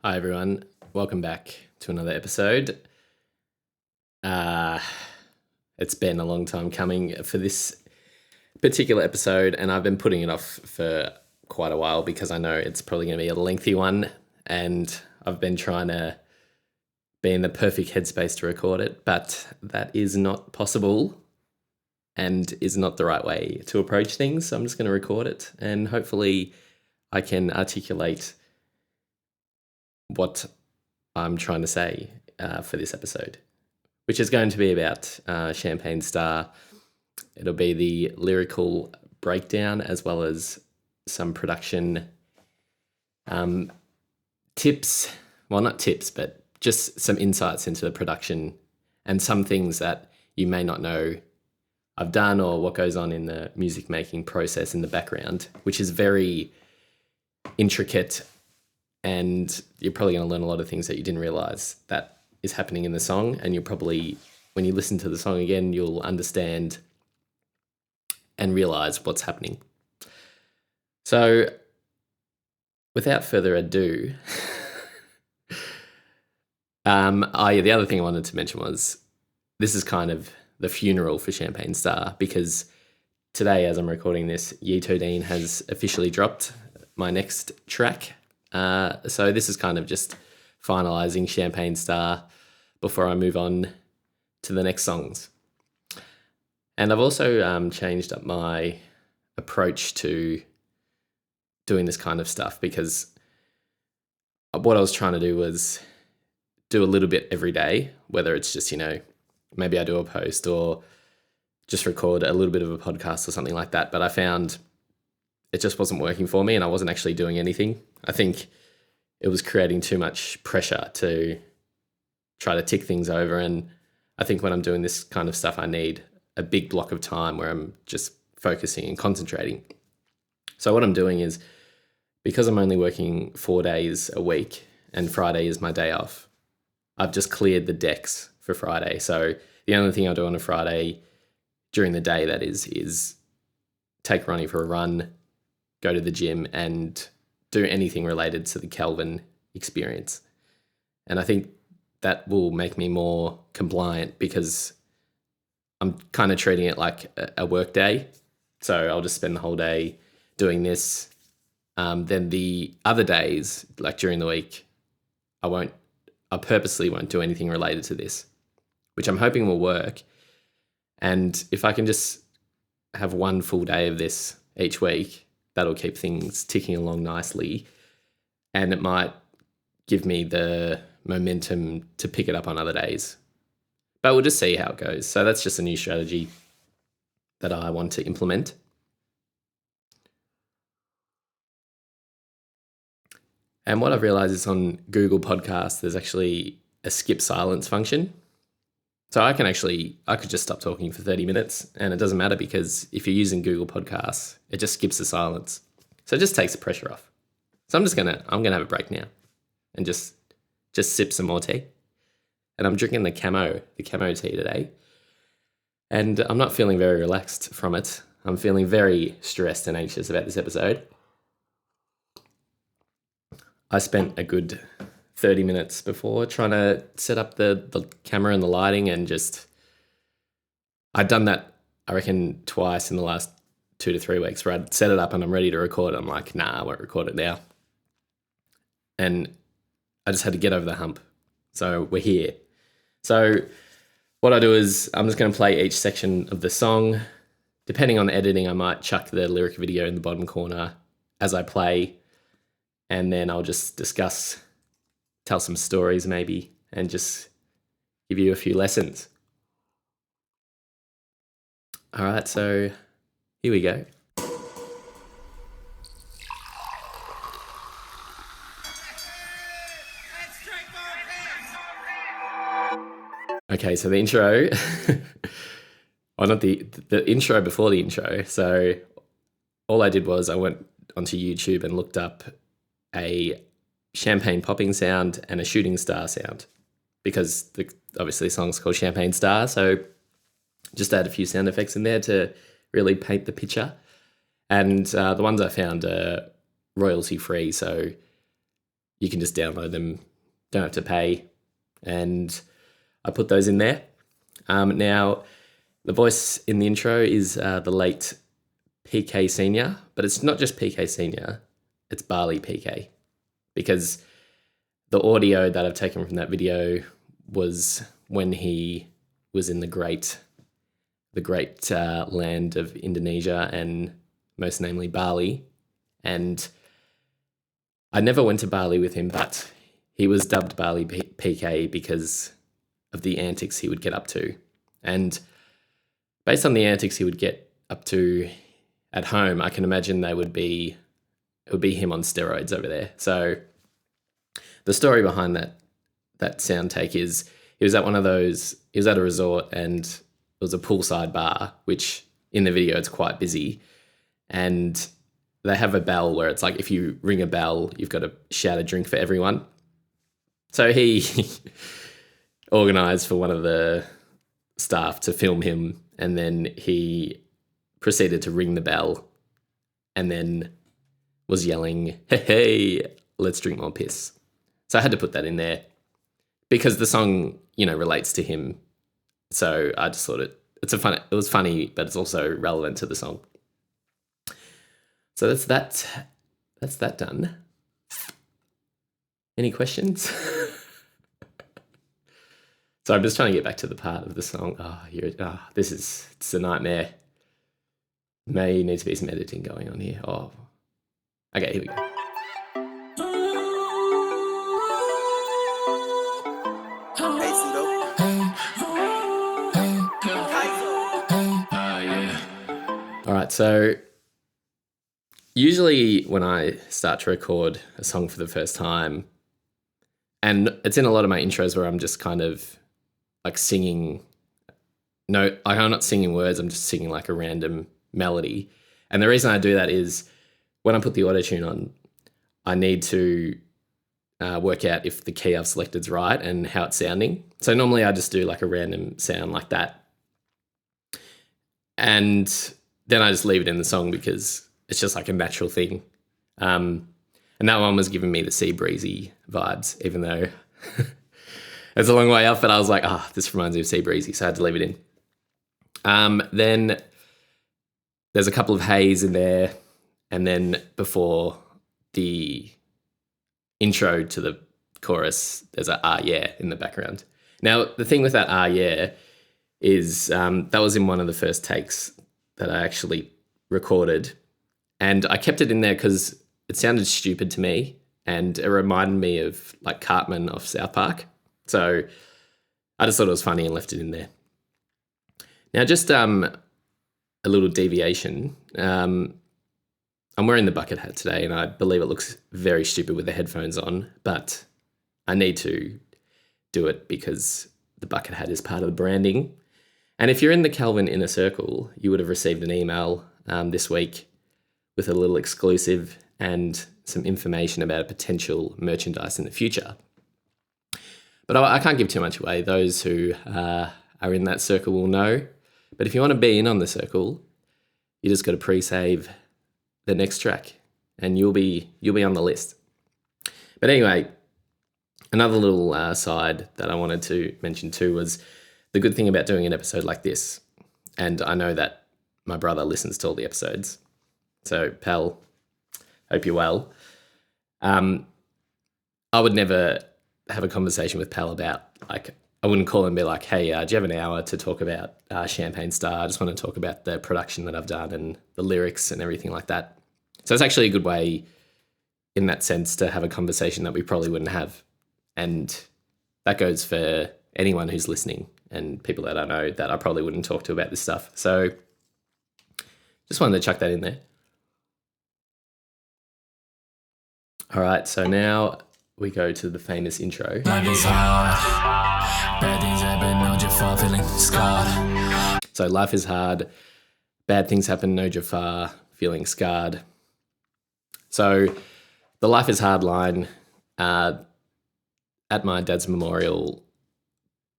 Hi everyone, welcome back to another episode. Uh, it's been a long time coming for this particular episode, and I've been putting it off for quite a while because I know it's probably going to be a lengthy one, and I've been trying to be in the perfect headspace to record it, but that is not possible and is not the right way to approach things. So I'm just going to record it, and hopefully I can articulate what I'm trying to say for this episode, which is going to be about Champagne Star. It'll be the lyrical breakdown as well as some production tips. Well, not tips, but just some insights into the production and some things that you may not know I've done or what goes on in the music making process in the background, which is very intricate, and you're probably going to learn a lot of things that you didn't realize that is happening in the song. And you'll probably, when you listen to the song again, you'll understand and realize what's happening. So without further ado, the other thing I wanted to mention was this is kind of the funeral for Champagne Star, because today, as I'm recording this, Ye Todine has officially dropped my next track. So this is kind of just finalizing Champagne Star before I move on to the next songs. And I've also changed up my approach to doing this kind of stuff, because what I was trying to do was do a little bit every day, whether it's just, maybe I do a post or just record a little bit of a podcast or something like that. But I found it just wasn't working for me and I wasn't actually doing anything. I think it was creating too much pressure to try to tick things over. And I think when I'm doing this kind of stuff, I need a big block of time where I'm just focusing and concentrating. So what I'm doing is, because I'm only working 4 days a week and Friday is my day off, I've just cleared the decks for Friday. So the only thing I do on a Friday during the day, that is take Ronnie for a run, go to the gym, and do anything related to the Kelvin experience. And I think that will make me more compliant, because I'm kind of treating it like a work day. So I'll just spend the whole day doing this. Then the other days, like during the week, I purposely won't do anything related to this, which I'm hoping will work. And if I can just have one full day of this each week, that'll keep things ticking along nicely. And it might give me the momentum to pick it up on other days. But we'll just see how it goes. So that's just a new strategy that I want to implement. And what I've realized is on Google Podcasts, there's actually a skip silence function. So I could just stop talking for 30 minutes and it doesn't matter, because if you're using Google Podcasts, it just skips the silence. So it just takes the pressure off. So I'm gonna have a break now and just sip some more tea. And I'm drinking the camo tea today. And I'm not feeling very relaxed from it. I'm feeling very stressed and anxious about this episode. I spent a good 30 minutes before trying to set up the camera and the lighting, and I'd done that, I reckon, twice in the last 2 to 3 weeks, where I'd set it up and I'm ready to record. I'm like, nah, I won't record it now. And I just had to get over the hump. So we're here. So what I do is I'm just going to play each section of the song. Depending on the editing, I might chuck the lyric video in the bottom corner as I play. And then I'll just tell some stories maybe, and just give you a few lessons. All right, so here we go. Okay, so the intro, or not the intro before the intro. So all I did was I went onto YouTube and looked up a champagne popping sound and a shooting star sound, because obviously the song's called Champagne Star. So just add a few sound effects in there to really paint the picture. And the ones I found are royalty free. So you can just download them, don't have to pay. And I put those in there. Now, the voice in the intro is the late PK Senior, but it's not just PK Senior, it's Barley PK, because the audio that I've taken from that video was when he was in the great land of Indonesia, and most namely Bali. And I never went to Bali with him, but he was dubbed Barley PK because of the antics he would get up to. And based on the antics he would get up to at home, I can imagine it would be him on steroids over there. So the story behind that sound take is he was at a resort, and it was a poolside bar, which in the video it's quite busy. And they have a bell where it's like if you ring a bell, you've got to shout a drink for everyone. So he organised for one of the staff to film him, and then he proceeded to ring the bell and then was yelling, hey, let's drink more piss. So I had to put that in there because the song, relates to him. So I just thought it was funny, but it's also relevant to the song. So that's that done. Any questions? So I'm just trying to get back to the part of the song. It's a nightmare. May need to be some editing going on here. Oh, okay, here we go. All right, so usually when I start to record a song for the first time, and it's in a lot of my intros where I'm just kind of like singing. No, I'm not singing words, I'm just singing like a random melody. And the reason I do that is when I put the auto-tune on, I need to work out if the key I've selected is right and how it's sounding. So normally I just do like a random sound like that. And then I just leave it in the song because it's just like a natural thing. And that one was giving me the Sea Breezy vibes, even though it's a long way up, but I was like, this reminds me of Sea Breezy, so I had to leave it in. Then there's a couple of hays in there, and then before the intro to the chorus, there's a yeah in the background. Now, the thing with that yeah is that was in one of the first takes that I actually recorded, and I kept it in there because it sounded stupid to me, and it reminded me of like Cartman off South Park. So I just thought it was funny and left it in there. Now, just a little deviation. I'm wearing the bucket hat today, and I believe it looks very stupid with the headphones on, but I need to do it because the bucket hat is part of the branding. And if you're in the Calvin Inner Circle, you would have received an email this week with a little exclusive and some information about a potential merchandise in the future. But I can't give too much away. Those who are in that circle will know. But if you want to be in on the circle, you just got to pre-save the next track, and you'll be on the list. But anyway, another little side that I wanted to mention too was the good thing about doing an episode like this. And I know that my brother listens to all the episodes. So, pal, hope you're well. I would never have a conversation with Pal about, like, I wouldn't call him and be like, hey, do you have an hour to talk about Champagne Star? I just want to talk about the production that I've done and the lyrics and everything like that. So it's actually a good way in that sense to have a conversation that we probably wouldn't have. And that goes for anyone who's listening and people that I know that I probably wouldn't talk to about this stuff. So just wanted to chuck that in there. All right, so now we go to the famous intro. Life is hard. Bad things happen, no Jafar, feeling scarred. So life is hard. Bad things happen, no Jafar, feeling scarred. So the life is hard line, at my dad's memorial,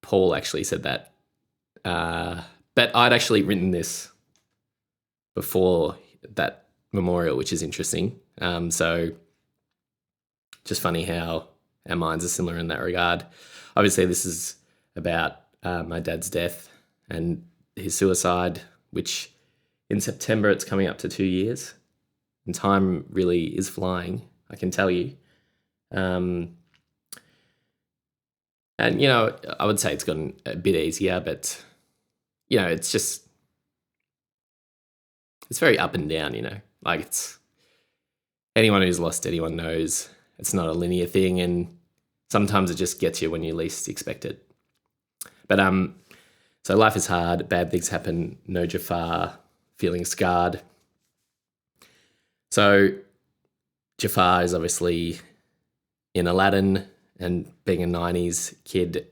Paul actually said that. But I'd actually written this before that memorial, which is interesting. So just funny how our minds are similar in that regard. Obviously, this is about my dad's death and his suicide, which in September it's coming up to 2 years. And time really is flying, I can tell you. And, I would say it's gotten a bit easier, but, it's very up and down, Like, it's anyone who's lost anyone knows it's not a linear thing, and sometimes it just gets you when you least expect it. But so life is hard, bad things happen, no Jafar, feeling scarred. So Jafar is obviously in Aladdin, and being a 90s kid,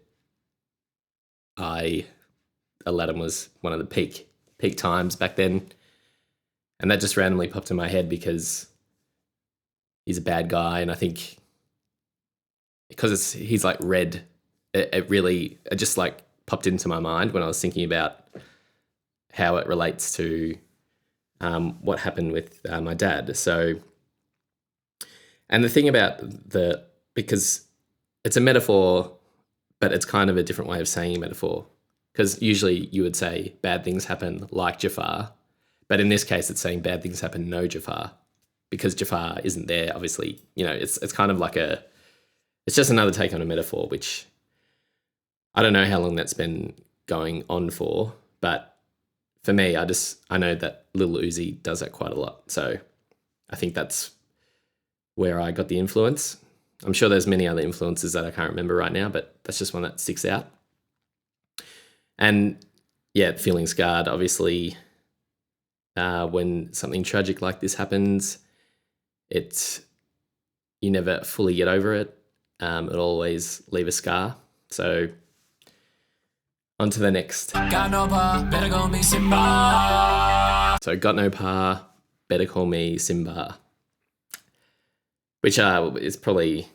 Aladdin was one of the peak times back then. And that just randomly popped in my head because he's a bad guy, and I think because he's like red, it just like popped into my mind when I was thinking about how it relates to what happened with my dad. So, and the thing about because it's a metaphor, but it's kind of a different way of saying a metaphor. Because usually you would say bad things happen like Jafar, but in this case it's saying bad things happen no Jafar, because Jafar isn't there. Obviously, it's kind of like it's just another take on a metaphor, which I don't know how long that's been going on for, but for me, I know that Lil Uzi does that quite a lot. So I think that's where I got the influence. I'm sure there's many other influences that I can't remember right now, but that's just one that sticks out. And yeah, feeling scarred, obviously, when something tragic like this happens, you never fully get over it. It'll always leave a scar. So on to the next. Got no pa, better call me Simba. So got no pa, better call me Simba. Which is probably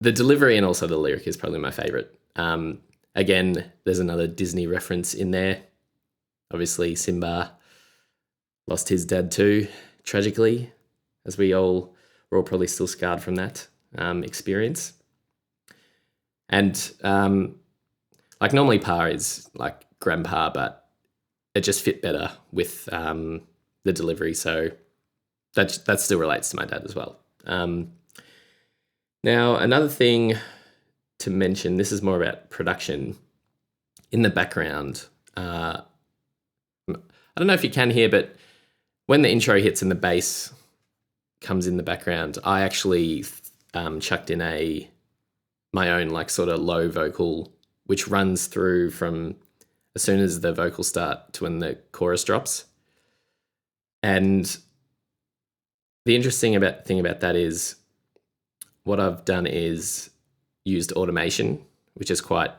the delivery, and also the lyric is probably my favorite. Again, there's another Disney reference in there. Obviously, Simba lost his dad too, tragically, as we're all probably still scarred from that experience. And like normally Pa is like grandpa, but it just fit better with the delivery. So that still relates to my dad as well. Now, another thing to mention, this is more about production. In the background, I don't know if you can hear, but when the intro hits and the bass comes in the background, I actually chucked in my own like sort of low vocal, which runs through from as soon as the vocals start to when the chorus drops. And the interesting thing about that is what I've done is used automation, which is quite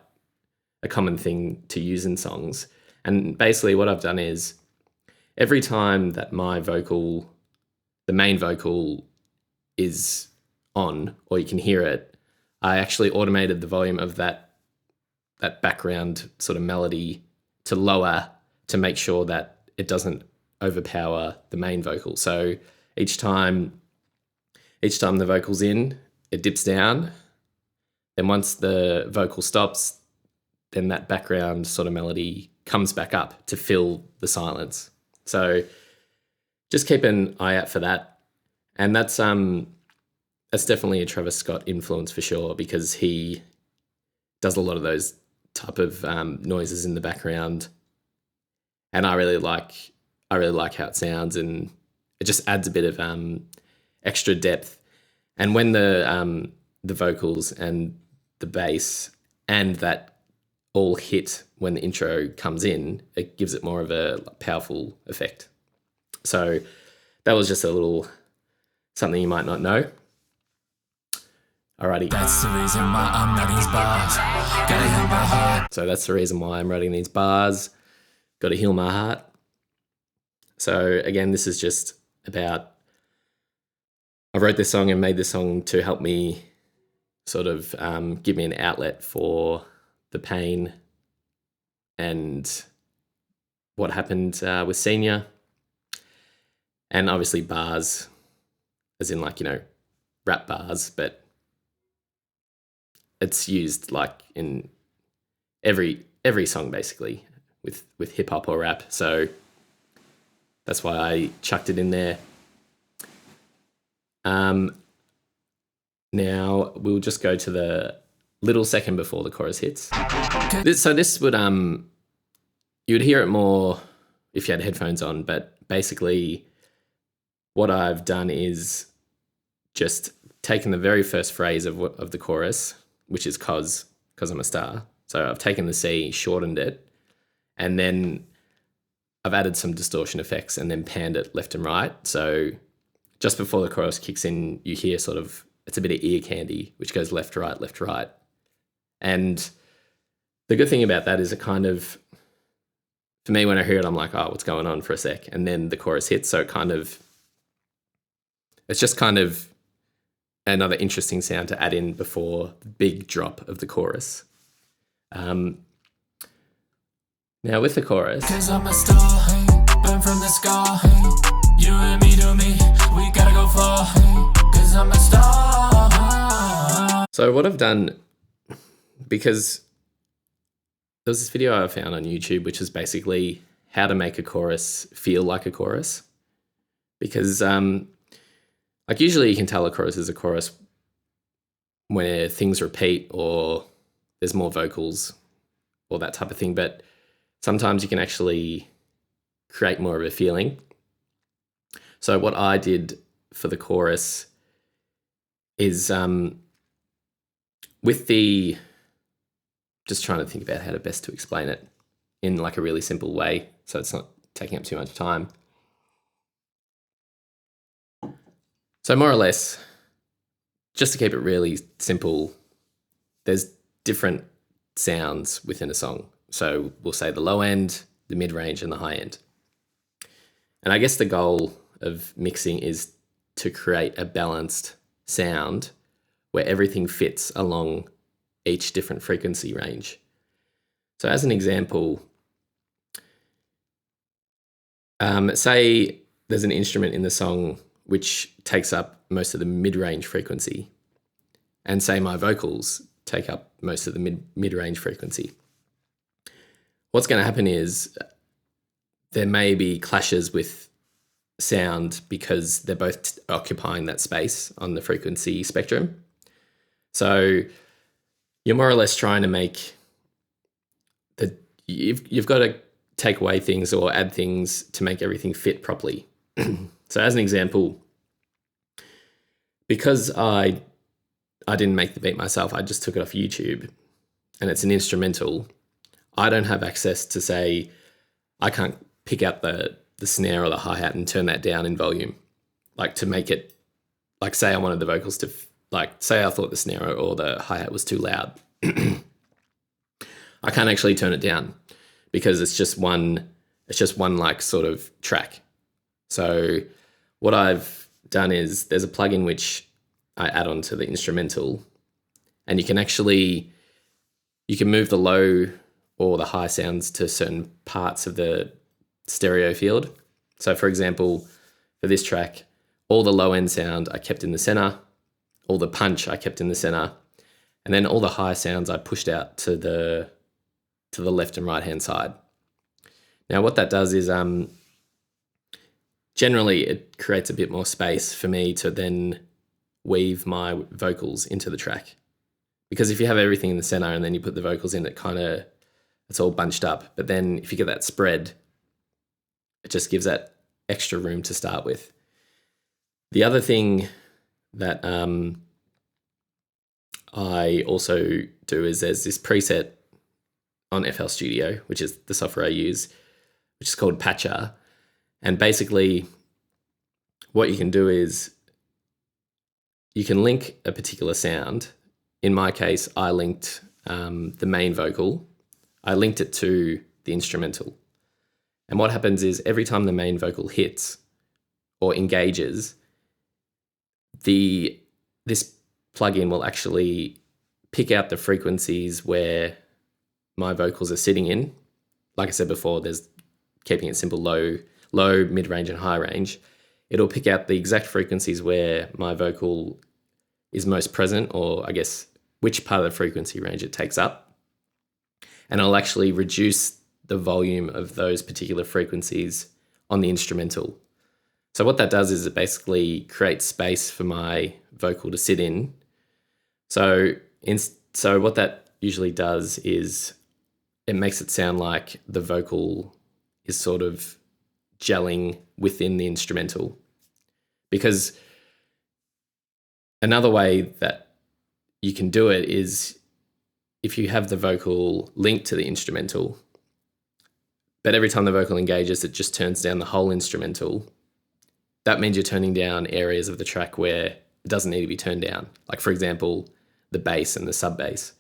a common thing to use in songs. And basically what I've done is every time that the main vocal is on, or you can hear it, I actually automated the volume of that background sort of melody to lower, to make sure that it doesn't overpower the main vocal. So each time the vocal's in, it dips down. Then once the vocal stops, then that background sort of melody comes back up to fill the silence. So just keep an eye out for that. And that's definitely a Travis Scott influence for sure, because he does a lot of those type of noises in the background. And I really like how it sounds, and it just adds a bit of extra depth. And when the vocals and the bass and that all hit when the intro comes in, it gives it more of a powerful effect. So that was just a little something you might not know. Alrighty. That's the reason why I'm writing these bars. Gotta heal my heart. So that's the reason why I'm writing these bars. Gotta heal my heart. So again, this is just about, I wrote this song and made this song to help me sort of give me an outlet for the pain and what happened with Senior. And obviously bars, as in like, rap bars, but it's used like in every song basically with hip hop or rap. So that's why I chucked it in there. Now we'll just go to the little second before the chorus hits. This would you would hear it more if you had headphones on, but basically what I've done is just taken the very first phrase of the chorus, which is cause I'm a star. So I've taken the C, shortened it, and then I've added some distortion effects and then panned it left and right. So just before the chorus kicks in, you hear sort of, it's a bit of ear candy, which goes left, right. And the good thing about that is it kind of, for me, when I hear it, I'm like, oh, what's going on for a sec? And then the chorus hits. So it's just kind of another interesting sound to add in before the big drop of the chorus. Now with the chorus, 'cause I'm a star, hey, burn from the scar, hey, you and me to me, we gotta go far, hey, 'cause I'm a star. So what I've done, because there was this video I found on YouTube, which is basically how to make a chorus feel like a chorus. Because like usually you can tell a chorus is a chorus where things repeat or there's more vocals or that type of thing. But sometimes you can actually create more of a feeling. So what I did for the chorus is with the, just trying to think about how to best to explain it in like a really simple way so it's not taking up too much time. So more or less, just to keep it really simple, there's different sounds within a song. So we'll say the low end, the mid-range, and the high end. And I guess the goal of mixing is to create a balanced sound where everything fits along each different frequency range. So as an example, say there's an instrument in the song which takes up most of the mid-range frequency, and say my vocals take up most of the mid-range frequency. What's going to happen is there may be clashes with sound because they're both occupying that space on the frequency spectrum. So you're more or less trying to make you've got to take away things or add things to make everything fit properly. So as an example, because I didn't make the beat myself, I just took it off YouTube and it's an instrumental, I don't have access to say, I can't pick out the snare or the hi-hat and turn that down in volume. Like to make it, like say I wanted the vocals to, like say I thought the snare or the hi-hat was too loud. I can't actually turn it down because it's just one like sort of track. So what I've done is there's a plugin which I add on to the instrumental, and you can move the low or the high sounds to certain parts of the stereo field. So for example, for this track, all the low end sound I kept in the center, all the punch I kept in the center, and then all the high sounds I pushed out to the left and right hand side. Now what that does is generally it creates a bit more space for me to then weave my vocals into the track. Because if you have everything in the center and then you put the vocals in, it's all bunched up. But then if you get that spread, it just gives that extra room to start with. The other thing that I also do is there's this preset on FL Studio, which is the software I use, which is called Patcher. And basically what you can do is you can link a particular sound. In my case, I linked the main vocal. I linked it to the instrumental. And what happens is every time the main vocal hits or engages, this plugin will actually pick out the frequencies where my vocals are sitting in. Like I said before, there's keeping it simple, low, mid-range and high range. It'll pick out the exact frequencies where my vocal is most present, or I guess which part of the frequency range it takes up. And I'll actually reduce the volume of those particular frequencies on the instrumental. So what that does is it basically creates space for my vocal to sit in. So what that usually does is it makes it sound like the vocal is sort of gelling within the instrumental. Because another way that you can do it is if you have the vocal linked to the instrumental, but every time the vocal engages, it just turns down the whole instrumental. That means you're turning down areas of the track where it doesn't need to be turned down. Like, for example, the bass and the sub bass.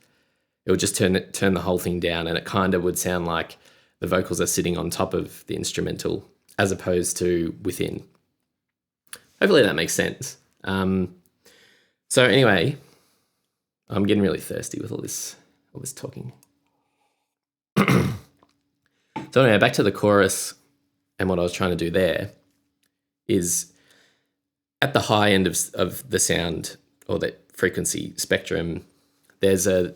It would just turn the whole thing down, and it kind of would sound like the vocals are sitting on top of the instrumental as opposed to within. Hopefully that makes sense. So anyway, I'm getting really thirsty with all this talking. So anyway, back to the chorus, and what I was trying to do there is at the high end of the sound or the frequency spectrum, there's a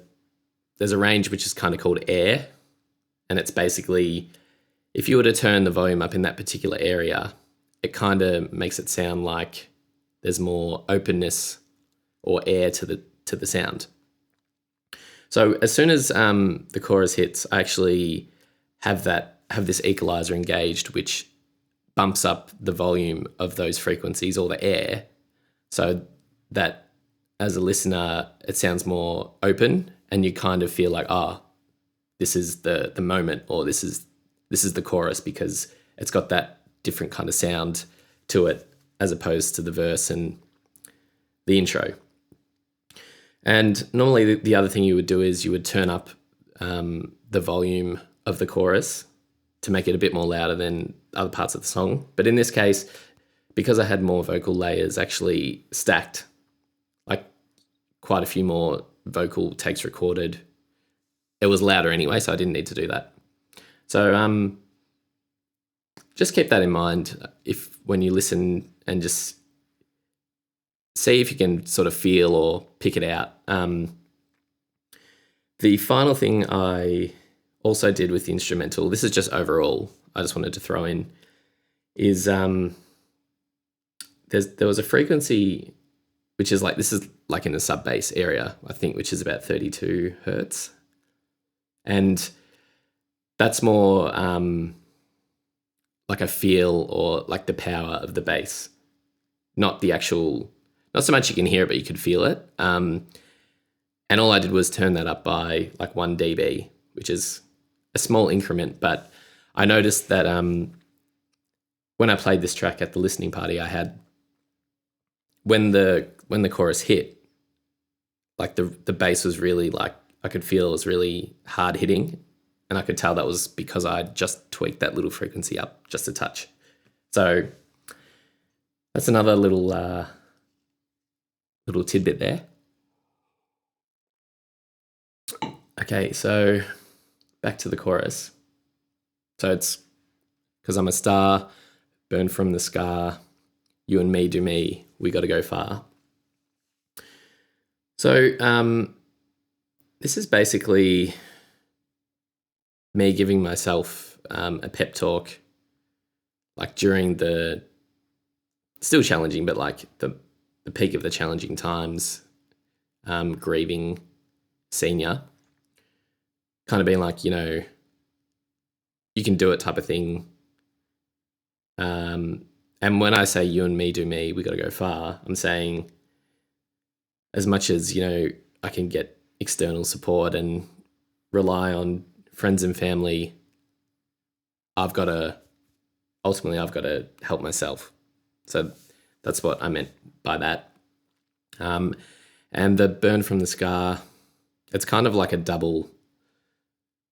range which is kind of called air, and it's basically, if you were to turn the volume up in that particular area, it kind of makes it sound like there's more openness or air to the sound. So as soon as the chorus hits, I actually have this equalizer engaged, which bumps up the volume of those frequencies or the air, so that as a listener, it sounds more open, and you kind of feel like, this is the moment, or this is the chorus, because it's got that different kind of sound to it as opposed to the verse and the intro. And normally the other thing you would do is you would turn up the volume of the chorus to make it a bit more louder than other parts of the song. But in this case, because I had more vocal layers actually stacked, like quite a few more vocal takes recorded, it was louder anyway, so I didn't need to do that. So just keep that in mind when you listen, and just see if you can sort of feel or pick it out. The final thing I also did with the instrumental, this is just overall, I just wanted to throw in, is there was a frequency which is like, this is like in the sub bass area, I think, which is about 32 hertz. And that's more like a feel, or like the power of the bass, not so much you can hear it, but you could feel it. And all I did was turn that up by like 1 dB, which is a small increment. But I noticed that when I played this track at the listening party I had, when the chorus hit, like the bass was really, like, I could feel it was really hard hitting, and I could tell that was because I just tweaked that little frequency up just a touch. So that's another little tidbit there. Okay, so back to the chorus. So it's, because I'm a star, burn from the scar, you and me do me, we got to go far. So this is basically me giving myself a pep talk, like during the, still challenging, but like the peak of the challenging times, grieving senior, kind of being like, you can do it type of thing. And when I say you and me do me, we got to go far, I'm saying, as much as, I can get external support and rely on friends and family, I've got to help myself. So that's what I meant by that. And the burn from the scar, it's kind of like a double,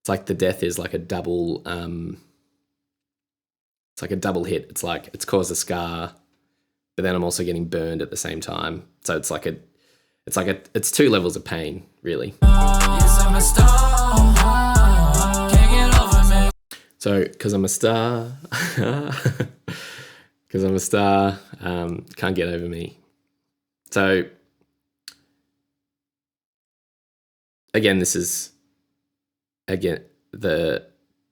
it's like the death is like a double, it's like a double hit. It's like, it's caused a scar, but then I'm also getting burned at the same time. So it's it's 2 levels of pain, really. So, because I'm a star, can't get over me. So again, this is again the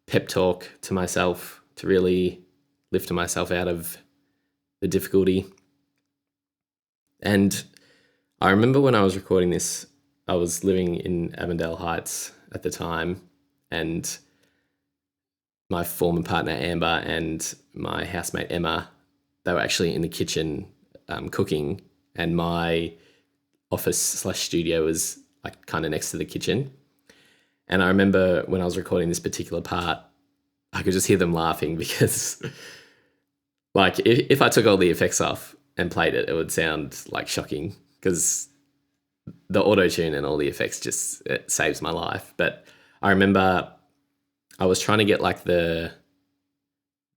pep talk to myself to really lift myself out of the difficulty. And I remember when I was recording this, I was living in Avondale Heights at the time, and my former partner Amber and my housemate Emma, they were actually in the kitchen cooking, and my office/studio was like kind of next to the kitchen. And I remember when I was recording this particular part, I could just hear them laughing because like if I took all the effects off and played it, it would sound like shocking because the auto-tune and all the effects just, it saves my life. But I remember I was trying to get like the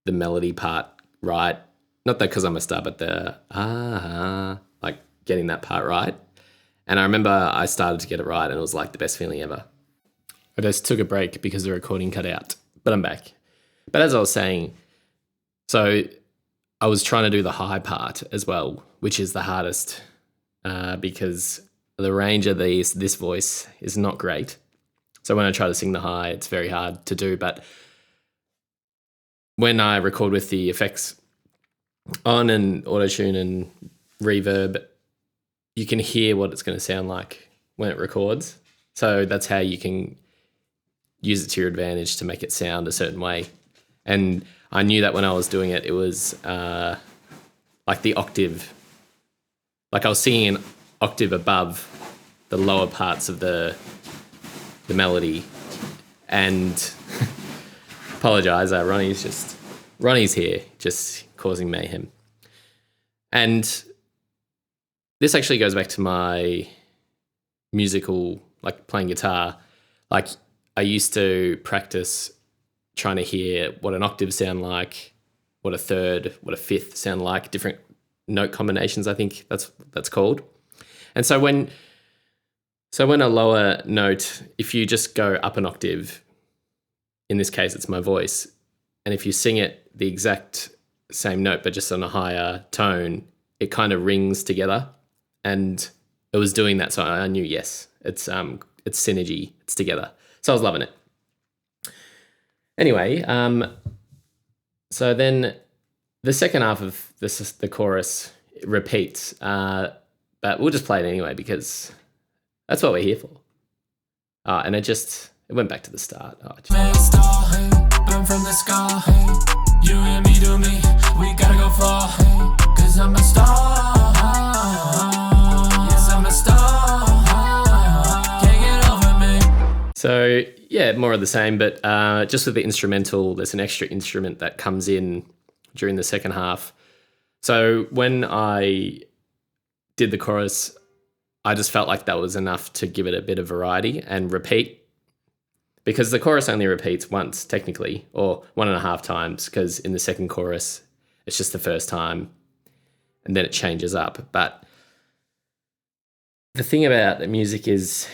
melody part right. Not that because I'm a star, but the like getting that part right. And I remember I started to get it right and it was like the best feeling ever. I just took a break because the recording cut out, but I'm back. But as I was saying, so I was trying to do the high part as well, which is the hardest because the range of this voice is not great. So when I try to sing the high, it's very hard to do. But when I record with the effects on and auto-tune and reverb, you can hear what it's going to sound like when it records. So that's how you can use it to your advantage to make it sound a certain way. And I knew that when I was doing it, it was like the octave, like I was singing an octave above the lower parts of the melody. And apologize, Ronnie's here just causing mayhem. And this actually goes back to my musical, like playing guitar. Like I used to practice trying to hear what an octave sound like, what a third, what a fifth sound like, different note combinations, I think that's called. And so when a lower note, if you just go up an octave, in this case it's my voice, and if you sing it the exact same note but just on a higher tone, it kind of rings together. And it was doing that, so I knew, yes, it's synergy, it's together. So I was loving it. Anyway, so then the second half of the chorus repeats, but we'll just play it anyway because that's what we're here for. And it went back to the start. Burn from the sky, you and me do me, we gotta go far, 'cause I'm a star. Yes, I'm a star. Can't get over me. So yeah, more of the same, but just with the instrumental, there's an extra instrument that comes in during the second half. So when I did the chorus, I just felt like that was enough to give it a bit of variety and repeat, because the chorus only repeats once technically, or 1.5 times, because in the second chorus, it's just the first time and then it changes up. But the thing about the music is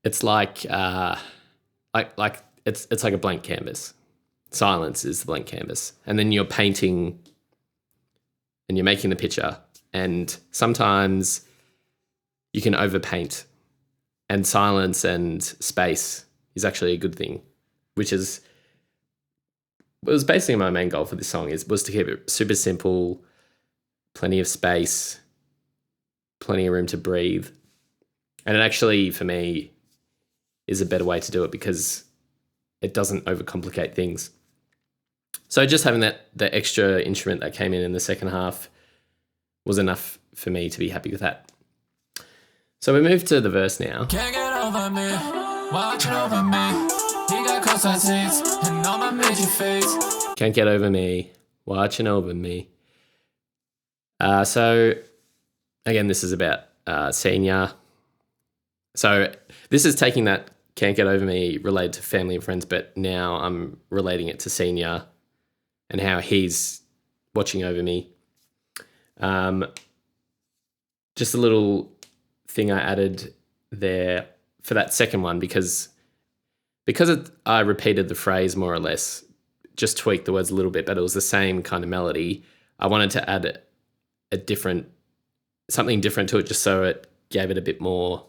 it's like it's like a blank canvas. Silence is the blank canvas. And then you're painting and you're making the picture, and sometimes you can overpaint, and silence and space is actually a good thing, which was basically my main goal for this song was to keep it super simple, plenty of space, plenty of room to breathe. And it actually, for me, is a better way to do it because it doesn't overcomplicate things. So just having the extra instrument that came in the second half was enough for me to be happy with that. So we move to the verse now. Can't get over me, watching over me. He got cross-eyed seats and all my major face. Can't get over me, watching over me. So again, this is about senior. So this is taking that can't get over me related to family and friends, but now I'm relating it to senior and how he's watching over me. Just a little thing I added there for that second one, because I repeated the phrase more or less, just tweaked the words a little bit, but it was the same kind of melody. I wanted to add something different to it, just so it gave it a bit more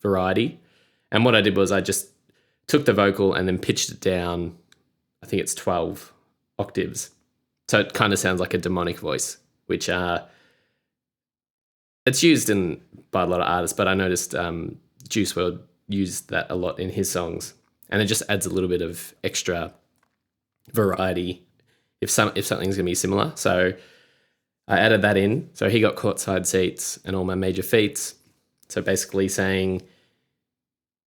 variety. And what I did was I just took the vocal and then pitched it down, I think it's 12 octaves. So it kind of sounds like a demonic voice, which it's used by a lot of artists, but I noticed Juice WRLD used that a lot in his songs. And it just adds a little bit of extra variety if something's going to be similar. So I added that in. So he got courtside seats and all my major feats. So basically saying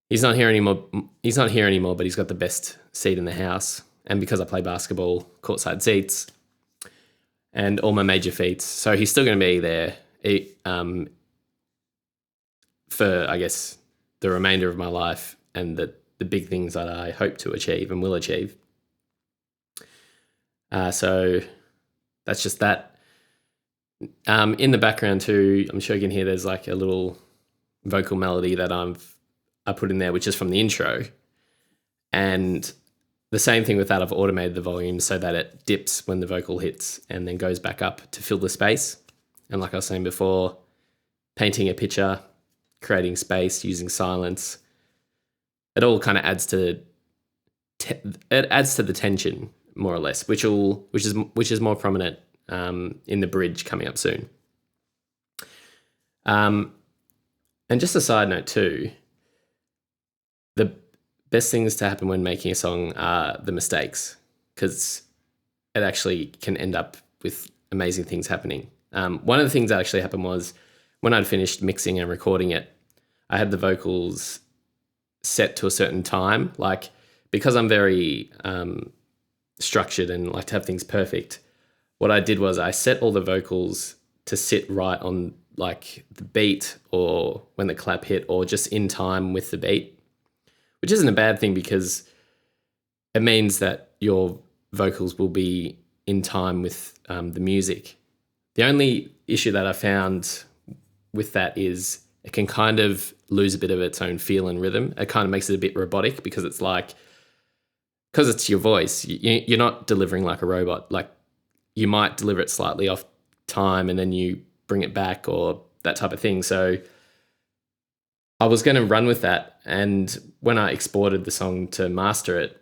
he's not here anymore. He's not here anymore, but he's got the best seat in the house. And because I play basketball, courtside seats and all my major feats. So he's still going to be there for, I guess, the remainder of my life and the big things that I hope to achieve and will achieve. So that's just that. In the background too, I'm sure you can hear there's like a little vocal melody that I put in there, which is from the intro. And the same thing with that, I've automated the volume so that it dips when the vocal hits and then goes back up to fill the space. And like I was saying before, painting a picture, creating space, using silence, it all kind of adds to the tension, more or less, which is more prominent in the bridge coming up soon. And just a side note too, the best things to happen when making a song are the mistakes, because it actually can end up with amazing things happening. One of the things that actually happened was when I'd finished mixing and recording it, I had the vocals set to a certain time. Like, because I'm very structured and like to have things perfect, what I did was I set all the vocals to sit right on like the beat or when the clap hit or just in time with the beat, which isn't a bad thing because it means that your vocals will be in time with the music. The only issue that I found with that is it can kind of lose a bit of its own feel and rhythm. It kind of makes it a bit robotic because it's like, because it's your voice, you're not delivering like a robot. Like, you might deliver it slightly off time and then you bring it back or that type of thing. So I was going to run with that. And when I exported the song to master it,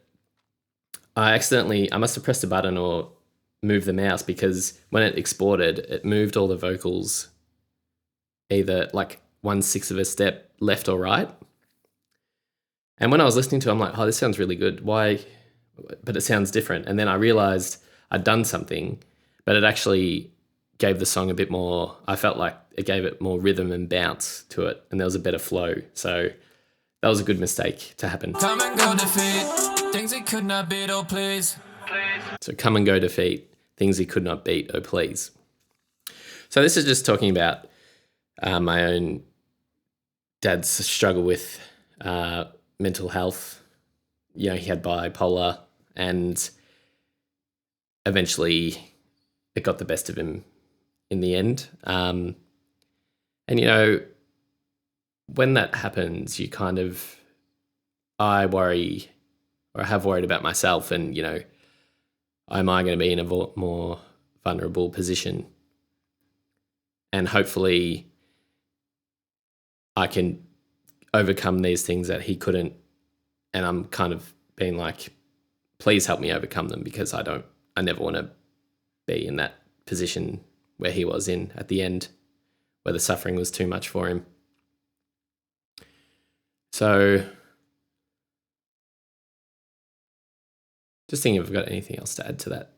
I must have pressed a button or moved the mouse, because when it exported, it moved all the vocals either like 1/6 of a step left or right. And when I was listening to it, I'm like, oh, this sounds really good. Why? But it sounds different. And then I realized I'd done something, but it actually gave the song a bit more, I felt like it gave it more rhythm and bounce to it, and there was a better flow. So that was a good mistake to happen. Come and go defeat things he could not beat, oh please. So come and go defeat things he could not beat, oh please. So this is just talking about my own dad's struggle with mental health. You know, he had bipolar, and eventually it got the best of him in the end. And, you know, when that happens, you kind of, I worry, or I have worried about myself and, you know, am I going to be in a more vulnerable position? And hopefully I can overcome these things that he couldn't. And I'm kind of being like, please help me overcome them, because I never want to be in that position where he was in at the end, where the suffering was too much for him. So just thinking if I've got anything else to add to that.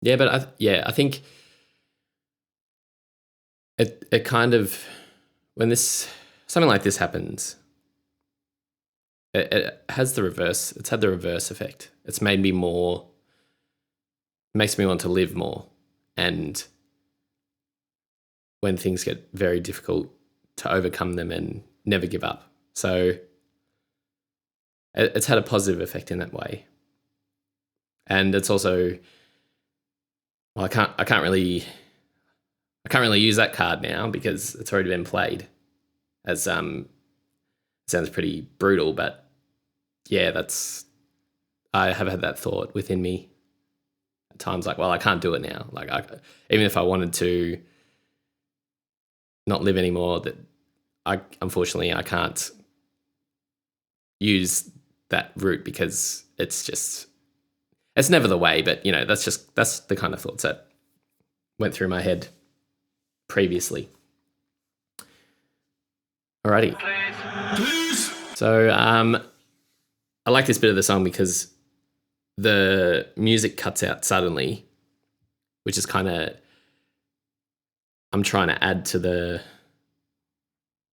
Yeah, but I think it kind of, when something like this happens, it has the reverse. It's had the reverse effect. It's made me more, makes me want to live more. And when things get very difficult, to overcome them and never give up. So it's had a positive effect in that way. And it's also, well, I can't really use that card now because it's already been played. As sounds pretty brutal, but yeah, I have had that thought within me at times, like, well, I can't do it now. Like, even if I wanted to not live anymore, that unfortunately I can't use that route because it's never the way. But that's the kind of thoughts that went through my head previously. Alrighty. So I like this bit of the song because the music cuts out suddenly, which is kind of, I'm trying to add to the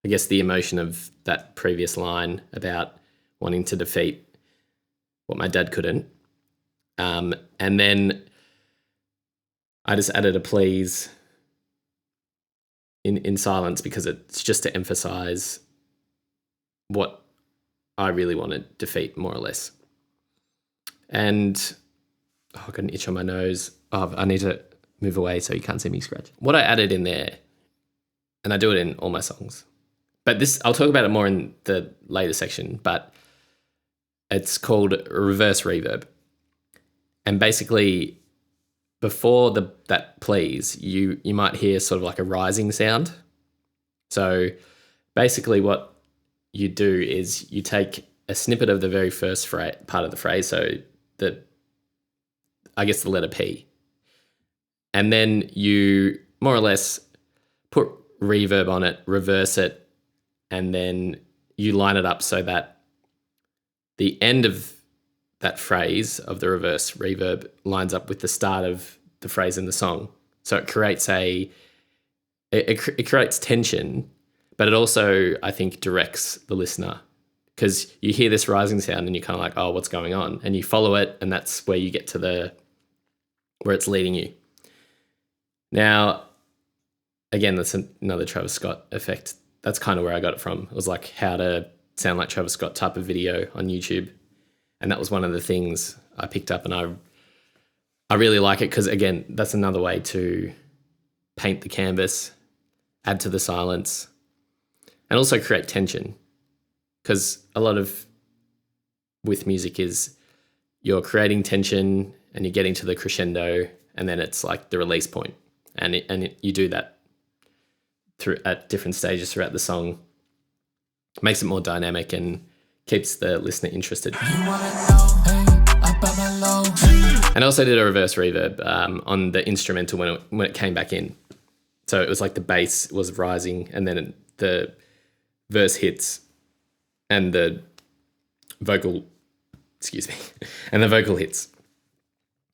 emotion of that previous line about wanting to defeat what my dad couldn't. And then I just added a please in silence because it's just to emphasize what I really want to defeat, more or less. And I got an itch on my nose. I need to move away so you can't see me scratch. What I added in there, and I do it in all my songs, but this, I'll talk about it more in the later section, but it's called reverse reverb. And basically, before that please, you might hear sort of like a rising sound. So basically what you do is you take a snippet of the very first part of the phrase, so the letter P, and then you more or less put reverb on it, reverse it, and then you line it up so that the end of that phrase of the reverse reverb lines up with the start of the phrase in the song. So it creates it creates tension, but it also, I think, directs the listener, because you hear this rising sound and you're kind of like, oh, what's going on? And you follow it, and that's where you get to where it's leading you. Now, again, that's another Travis Scott effect. That's kind of where I got it from. It was like how to sound like Travis Scott type of video on YouTube. And that was one of the things I picked up, and I really like it because, again, that's another way to paint the canvas, add to the silence, and also create tension. Because a lot of with music is you're creating tension and you're getting to the crescendo, and then it's like the release point. And you do that at different stages throughout the song. Makes it more dynamic and keeps the listener interested. And I also did a reverse reverb on the instrumental when it came back in. So it was like the bass was rising, and then the verse hits, and the vocal hits.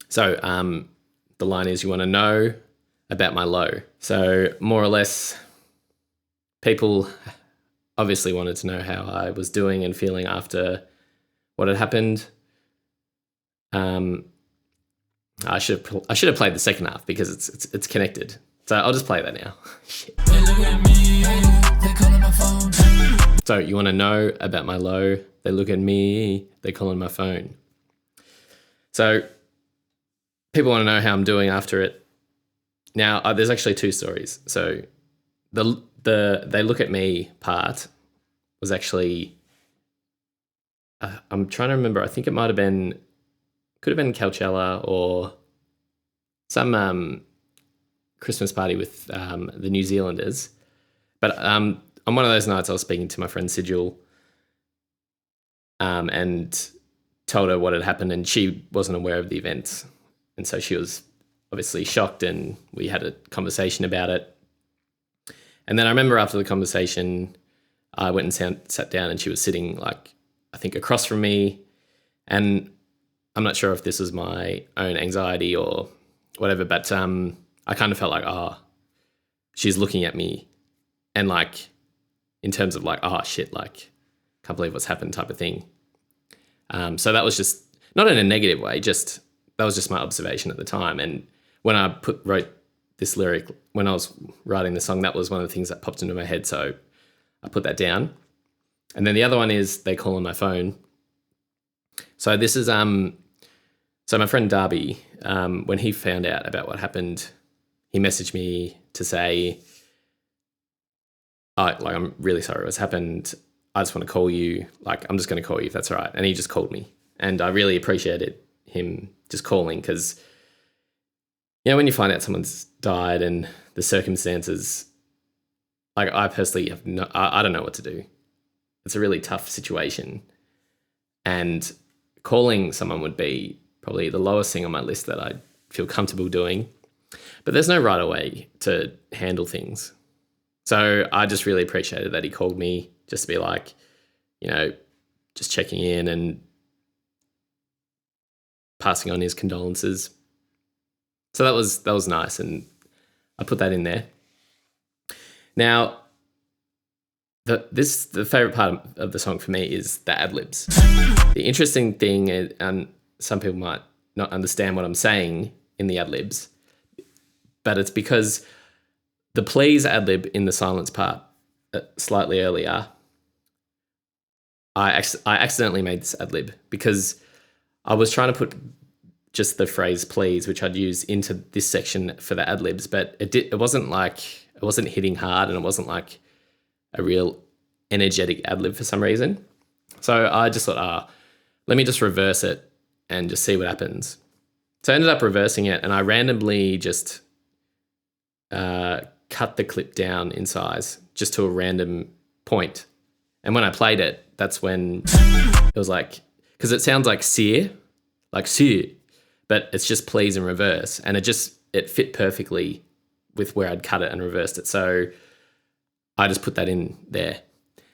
So the line is, you want to know about my low. So more or less, people obviously wanted to know how I was doing and feeling after what had happened. I should have played the second half because it's connected. So I'll just play that now. Shit. So you want to know about my low? They look at me, they call on my phone. So people want to know how I'm doing after it. Now there's actually two stories. So the they look at me part was actually I'm trying to remember. I think it could have been Coachella or some Christmas party with the New Zealanders. But on one of those nights, I was speaking to my friend Sigil and told her what had happened, and she wasn't aware of the events. And so she was obviously shocked, and we had a conversation about it. And then I remember after the conversation, I went and sat down, and she was sitting, like, I think across from me. And I'm not sure if this was my own anxiety or whatever, but I kind of felt like, oh, she's looking at me, and like, in terms of like, oh shit, like, can't believe what's happened type of thing. So that was just not in a negative way, just that was just my observation at the time. And when I wrote this lyric, when I was writing the song, that was one of the things that popped into my head. So I put that down. And then the other one is they call on my phone. So this is so my friend Darby, when he found out about what happened, he messaged me to say, like, I'm really sorry what's happened. I just want to call you. Like, I'm just going to call you if that's all right. And he just called me. And I really appreciated him just calling, because, you know, when you find out someone's died and the circumstances like I personally have no, I don't know what to do. It's a really tough situation, and calling someone would be probably the lowest thing on my list that I feel comfortable doing. But there's no right way to handle things. So I just really appreciated that he called me just to be like, just checking in and passing on his condolences. So that was nice, and I put that in there. Now, the favorite part of the song for me is the ad-libs. The interesting thing, and some people might not understand what I'm saying in the ad-libs, but it's because the please ad-lib in the silence part slightly earlier, I accidentally made this ad-lib because I was trying to put just the phrase please, which I'd use, into this section for the ad-libs, but it wasn't hitting hard, and it wasn't like a real energetic ad-lib for some reason. So I just thought, let me just reverse it and just see what happens. So I ended up reversing it, and I randomly just cut the clip down in size just to a random point. And when I played it, that's when it was like, because it sounds like sear, but it's just please in reverse. And it fit perfectly with where I'd cut it and reversed it. So I just put that in there.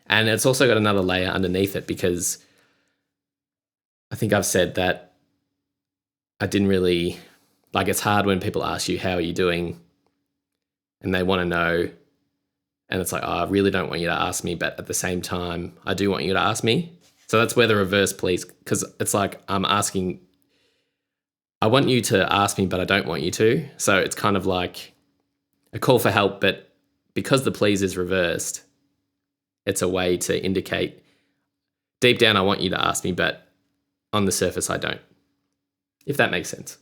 And it's also got another layer underneath it, because I think I've said that I didn't really, like, it's hard when people ask you, how are you doing? And they want to know. And it's like, I really don't want you to ask me, but at the same time, I do want you to ask me. So that's where the reverse please, because it's like I'm asking, I want you to ask me, but I don't want you to. So it's kind of like a call for help, but because the please is reversed, it's a way to indicate deep down I want you to ask me, but on the surface I don't. If that makes sense.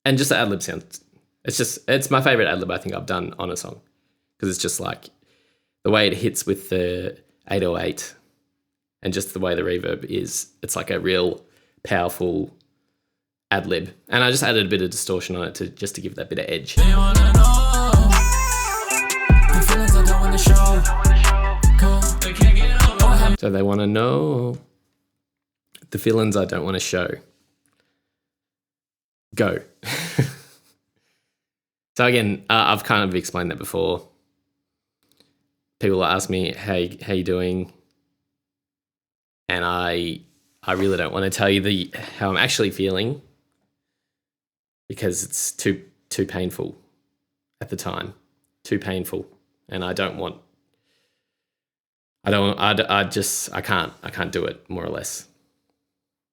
And just the ad-lib sounds, it's my favorite ad-lib I think I've done on a song, because it's just like the way it hits with the 808 and just the way the reverb is, it's like a real powerful ad-lib. And I just added a bit of distortion on it to give that bit of edge. They wanna know the feelings I don't wanna show. Cool. They can't get over. So they want to know the feelings I don't want to show. Go. So again, I've kind of explained that before. People ask me, hey, how you doing? And I really don't want to tell you how I'm actually feeling, because it's too painful at the time. Too painful. And I can't do it, more or less.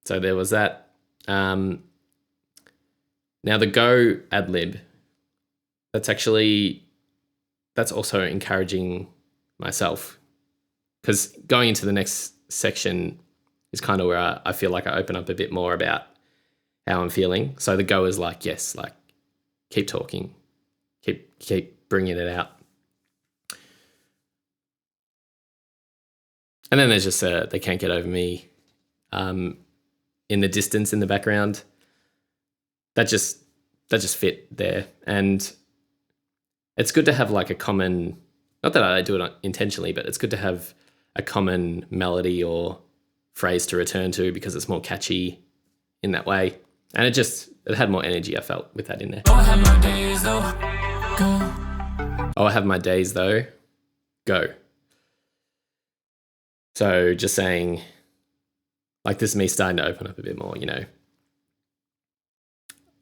So there was that. Now the go ad-lib, that's also encouraging myself, because going into the next section is kind of where I feel like I open up a bit more about how I'm feeling. So the go is like, yes, like keep talking, keep bringing it out. And then there's just They Can't Get Over Me in the distance in the background. That just fit there. And it's good to have like a common, not that I do it intentionally, but it's good to have a common melody or phrase to return to, because it's more catchy in that way. And it had more energy, I felt, with that in there. Oh, I have my days though. Go. Oh, I have my days though. Go. So just saying, like, this is me starting to open up a bit more,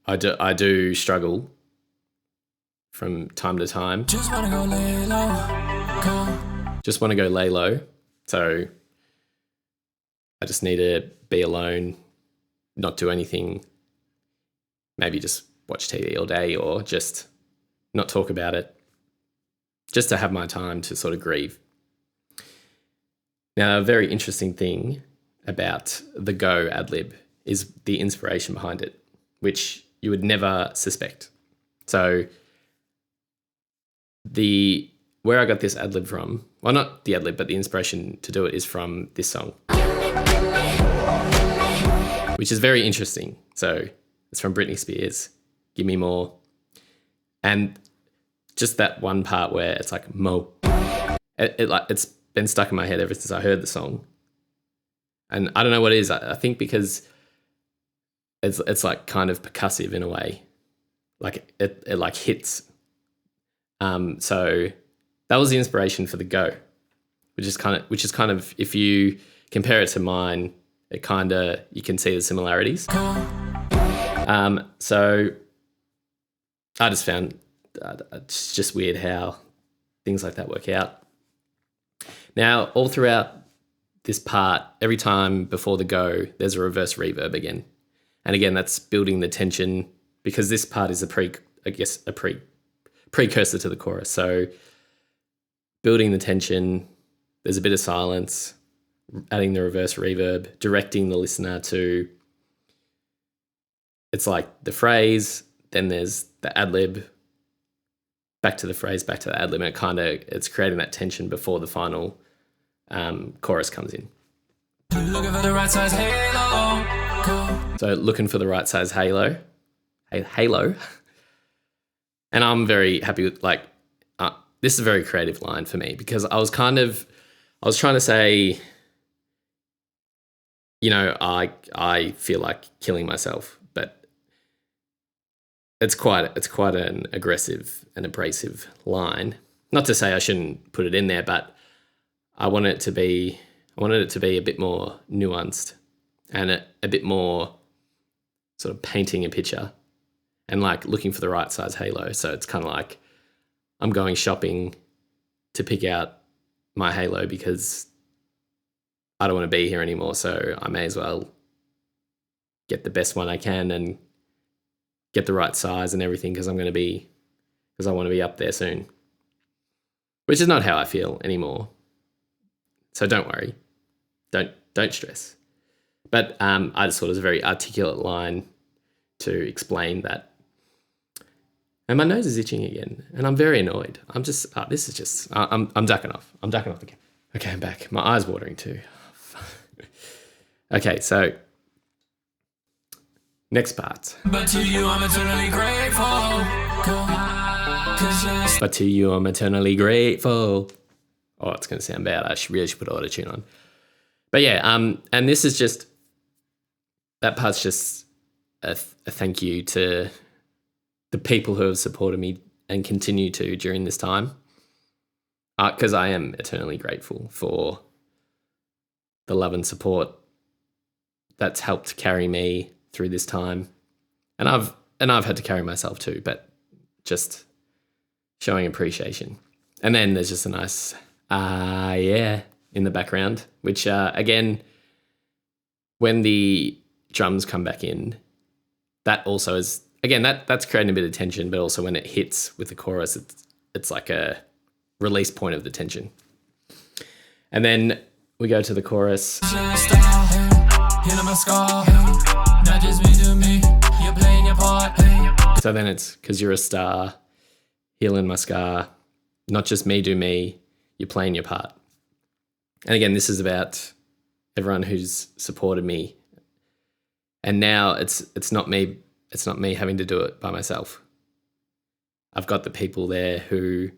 I do struggle from time to time. Just wanna go lay low. Go. Just want to go lay low. So I just need to be alone, not do anything, maybe just watch TV all day, or just not talk about it, just to have my time to sort of grieve. Now, a very interesting thing about the go ad-lib is the inspiration behind it, which you would never suspect. So where I got this ad-lib from, well, not the ad-lib, but the inspiration to do it is from this song, which is very interesting. So it's from Britney Spears, Give Me More. And just that one part where it's like mo. It's been stuck in my head ever since I heard the song. And I don't know what it is. I think because it's like kind of percussive in a way. Like it like hits. So that was the inspiration for the Go, which is kind of if you compare it to mine, it kind of, you can see the similarities. So I just found it's just weird how things like that work out. Now, all throughout this part, every time before the Go, there's a reverse reverb again. And again, that's building the tension, because this part is a precursor to the chorus. So building the tension, there's a bit of silence, adding the reverse reverb, directing the listener to, it's like the phrase, then there's the ad-lib, back to the phrase, back to the ad-lib, and it's creating that tension before the final chorus comes in. Looking for the right size halo. So looking for the right size halo. And I'm very happy with, this is a very creative line for me, because I was trying to say, I feel like killing myself, but it's quite an aggressive and abrasive line. Not to say I shouldn't put it in there, but I wanted it to be a bit more nuanced and a bit more sort of painting a picture and like looking for the right size halo. So it's kind of like I'm going shopping to pick out my halo because I don't want to be here anymore. So I may as well get the best one I can and get the right size and everything, because I want to be up there soon, which is not how I feel anymore. So don't worry, don't stress. But I just thought it was a very articulate line to explain that. And my nose is itching again, and I'm very annoyed. I'm ducking off. I'm ducking off the camera. Okay, I'm back. My eye's watering too. Okay, so next part. But to you, I'm eternally grateful. But to you, I'm eternally grateful. Oh, it's going to sound bad. I really should put auto-tune on. But yeah, and this is just, that part's just a thank you to the people who have supported me and continue to during this time. Because I am eternally grateful for the love and support that's helped carry me through this time. And I've had to carry myself too, but just showing appreciation. And then there's just a nice yeah in the background, which again, when the drums come back in, that also is, again, that's creating a bit of tension, but also when it hits with the chorus, it's like a release point of the tension. And then we go to the chorus. So then it's, because you're a star, healing my scar, not just me do me, you're playing your part. And again, this is about everyone who's supported me. And now it's not me having to do it by myself. I've got the people there who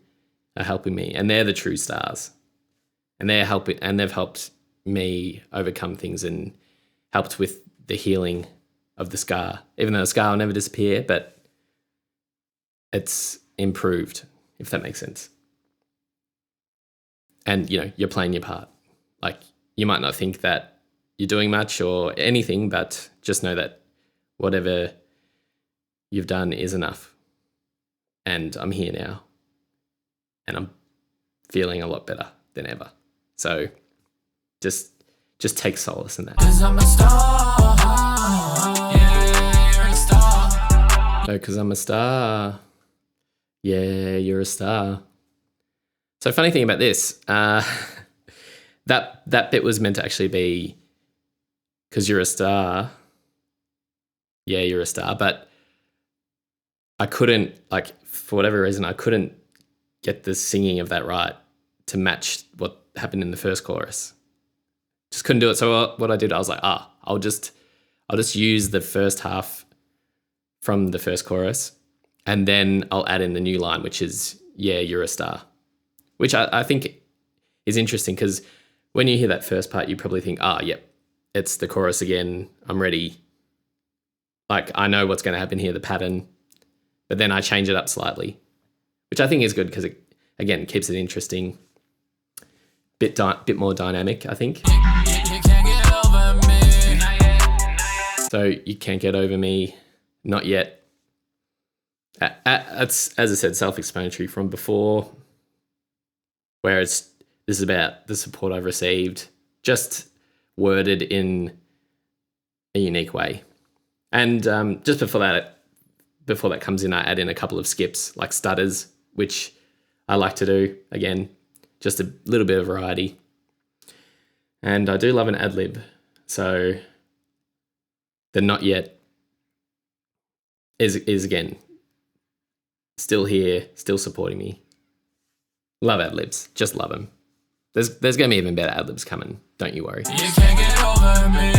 are helping me, and they're the true stars. And they've helped me overcome things and helped with the healing of the scar. Even though the scar will never disappear, but it's improved, if that makes sense. And, you're playing your part. Like, you might not think that you're doing much or anything, but just know that whatever you've done is enough. And I'm here now. And I'm feeling a lot better than ever. So just take solace in that. 'Cause I'm a star. Yeah, you're a star. Oh, 'cause I'm a star. Yeah, you're a star. So funny thing about this, that bit was meant to actually be, 'cause you're a star. Yeah, you're a star. But I couldn't, for whatever reason, I couldn't get the singing of that right to match what happened in the first chorus. Just couldn't do it. So what I did, I was like, I'll just use the first half from the first chorus, and then I'll add in the new line, which is yeah, you're a star, which I think is interesting because when you hear that first part, you probably think, yep, it's the chorus again. I'm ready. Like, I know what's going to happen here, the pattern, but then I change it up slightly, which I think is good because it, again, keeps it interesting, bit more dynamic, I think. You can't get over me. So you can't get over me, not yet. That's, as I said, self-explanatory from before, where this is about the support I've received, just worded in a unique way. And just before that comes in, I add in a couple of skips, like stutters, which I like to do. Again, just a little bit of variety. And I do love an ad lib. So the not yet is again still here, still supporting me. Love ad libs, just love them. There's going to be even better ad libs coming. Don't you worry. You can't get over me.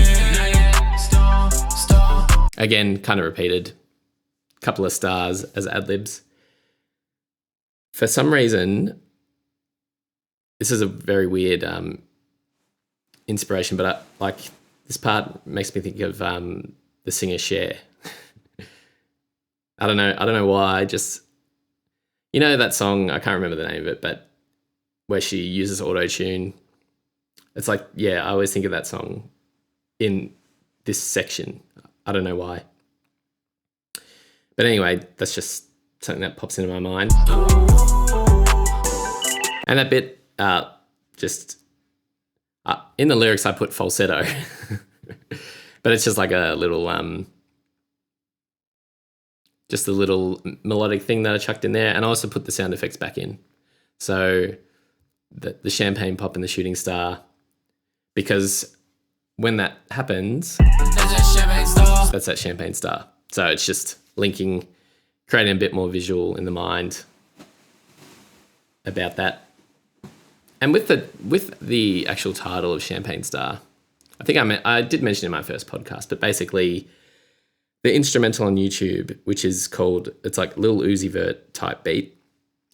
Stop. Again, kind of repeated. Couple of stars as ad libs. For some reason, this is a very weird inspiration, but like this part makes me think of the singer Cher. I don't know why. Just, you know, that song, I can't remember the name of it, but where she uses auto-tune. It's like, yeah, I always think of that song in this section. I don't know why. But anyway, that's just something that pops into my mind. And that bit, in the lyrics I put falsetto. But it's just like a little, just a little melodic thing that I chucked in there. And I also put the sound effects back in. So the champagne pop and the shooting star, because when that happens, that's that champagne star. So it's just linking, creating a bit more visual in the mind about that. And with the actual title of Champagne Star, I think I did mention in my first podcast, but basically the instrumental on YouTube, which is called, it's like Lil Uzi Vert type beat,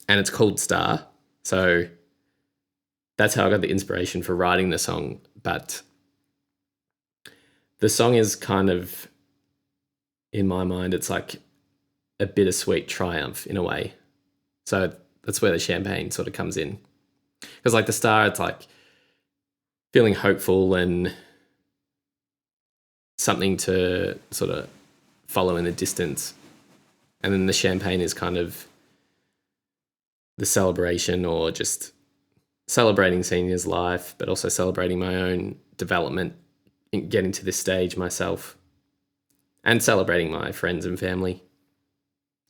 and it's called Star. So that's how I got the inspiration for writing the song. But the song is kind of, in my mind, it's like a bittersweet triumph in a way. So that's where the champagne sort of comes in. Because like the star, it's like feeling hopeful and something to sort of follow in the distance. And then the champagne is kind of the celebration, or just celebrating Senior's life, but also celebrating my own development in getting to this stage myself, and celebrating my friends and family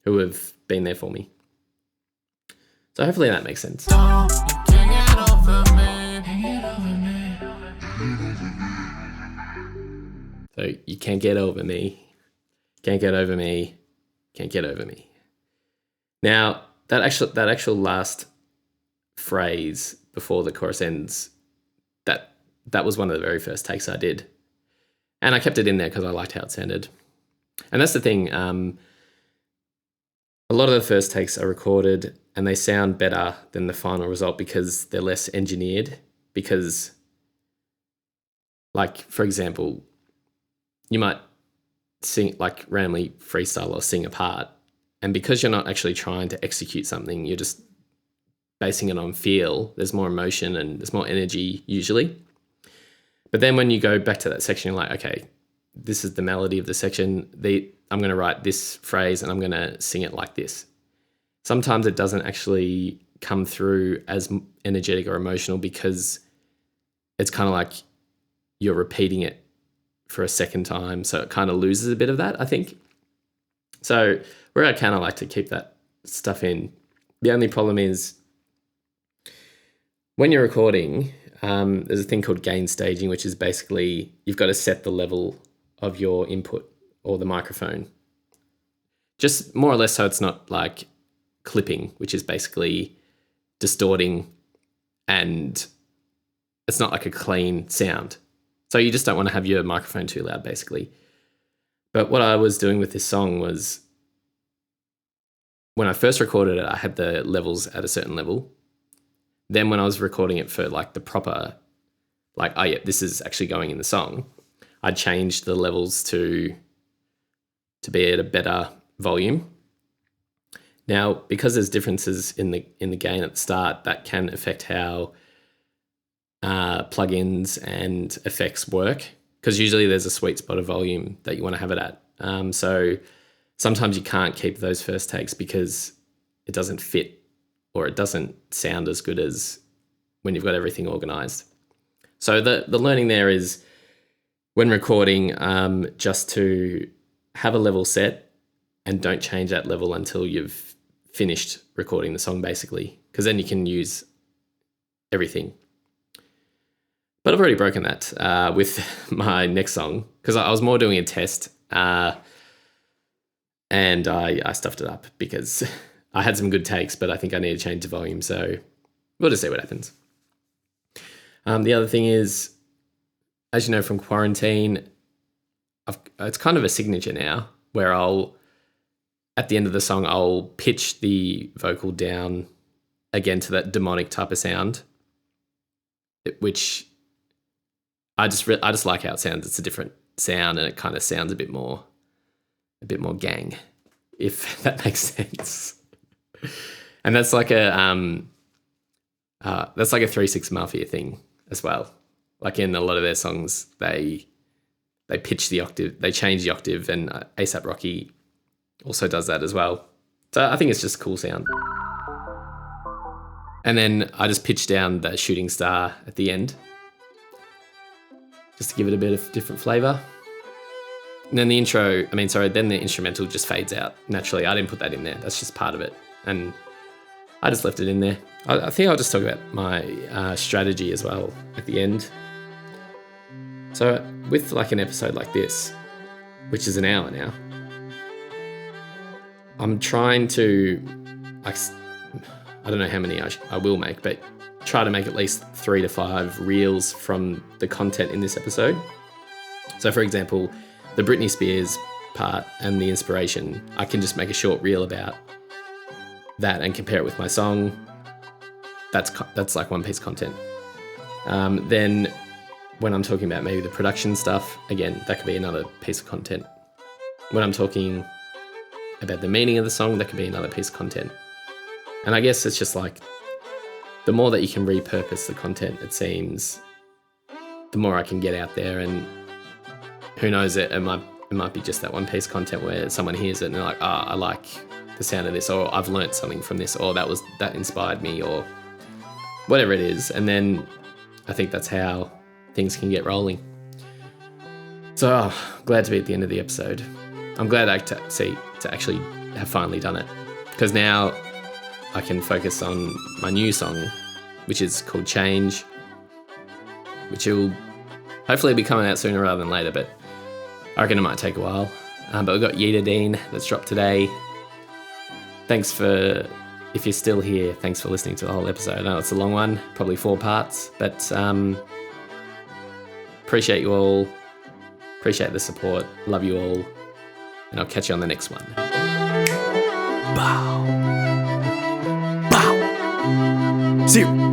who have been there for me. So hopefully that makes sense. So you can't get over me, can't get over me, can't get over me. Now that actual last phrase before the chorus ends, that was one of the very first takes I did, and I kept it in there because I liked how it sounded. And that's the thing. A lot of the first takes are recorded and they sound better than the final result because they're less engineered. Because, like, for example, you might sing, like, randomly freestyle or sing a part, and because you're not actually trying to execute something, you're just basing it on feel, there's more emotion and there's more energy usually. But then when you go back to that section, you're like, okay, this is the melody of the section. I'm going to write this phrase and I'm going to sing it like this. Sometimes it doesn't actually come through as energetic or emotional because it's kind of like you're repeating it for a second time. So it kind of loses a bit of that, I think. So where I kind of like to keep that stuff in. The only problem is when you're recording, there's a thing called gain staging, which is basically you've got to set the level of your input or the microphone, just more or less so it's not like clipping, which is basically distorting and it's not like a clean sound. So you just don't want to have your microphone too loud, basically. But what I was doing with this song was when I first recorded it, I had the levels at a certain level. Then when I was recording it for like the proper, like, oh yeah, this is actually going in the song, I changed the levels to be at a better volume. Now, because there's differences in the gain at the start, that can affect how plugins and effects work, because usually there's a sweet spot of volume that you want to have it at. So sometimes you can't keep those first takes because it doesn't fit or it doesn't sound as good as when you've got everything organized. So the learning there is, when recording, just to have a level set and don't change that level until you've finished recording the song, basically, because then you can use everything. But I've already broken that with my next song, because I was more doing a test and I stuffed it up because I had some good takes, but I think I need to change the volume. So we'll just see what happens. The other thing is, as you know from quarantine, it's kind of a signature now where at the end of the song, I'll pitch the vocal down again to that demonic type of sound, which I just like how it sounds. It's a different sound and it kind of sounds a bit more gang, if that makes sense. And that's like a 3-6 Mafia thing as well. Like in a lot of their songs, they pitch the octave, they change the octave, and A$AP Rocky also does that as well. So I think it's just a cool sound. And then I just pitch down the shooting star at the end, just to give it a bit of different flavor. And then the instrumental just fades out naturally. I didn't put that in there. That's just part of it. And I just left it in there. I think I'll just talk about my strategy as well at the end. So with like an episode like this, which is an hour now, I'm trying to, I don't know how many I will make, but try to make at least 3 to 5 reels from the content in this episode. So for example, the Britney Spears part and the inspiration, I can just make a short reel about that and compare it with my song. That's like one piece of content. Then when I'm talking about maybe the production stuff, again, that could be another piece of content. When I'm talking about the meaning of the song, that could be another piece of content. And I guess it's just like, the more that you can repurpose the content, it seems, the more I can get out there. And who knows, it might be just that one piece of content where someone hears it and they're like, I like the sound of this, or I've learnt something from this, or that inspired me, or whatever it is. And then I think that's how things can get rolling. So glad to be at the end of the episode. I'm glad to actually have finally done it, because now I can focus on my new song, which is called Change, which will hopefully be coming out sooner rather than later, but I reckon it might take a while. But we've got Yeeta Dean that's dropped today. If you're still here, thanks for listening to the whole episode. I know it's a long one, probably 4 parts, but appreciate you all. Appreciate the support. Love you all. And I'll catch you on the next one. Bow. Bow. See you.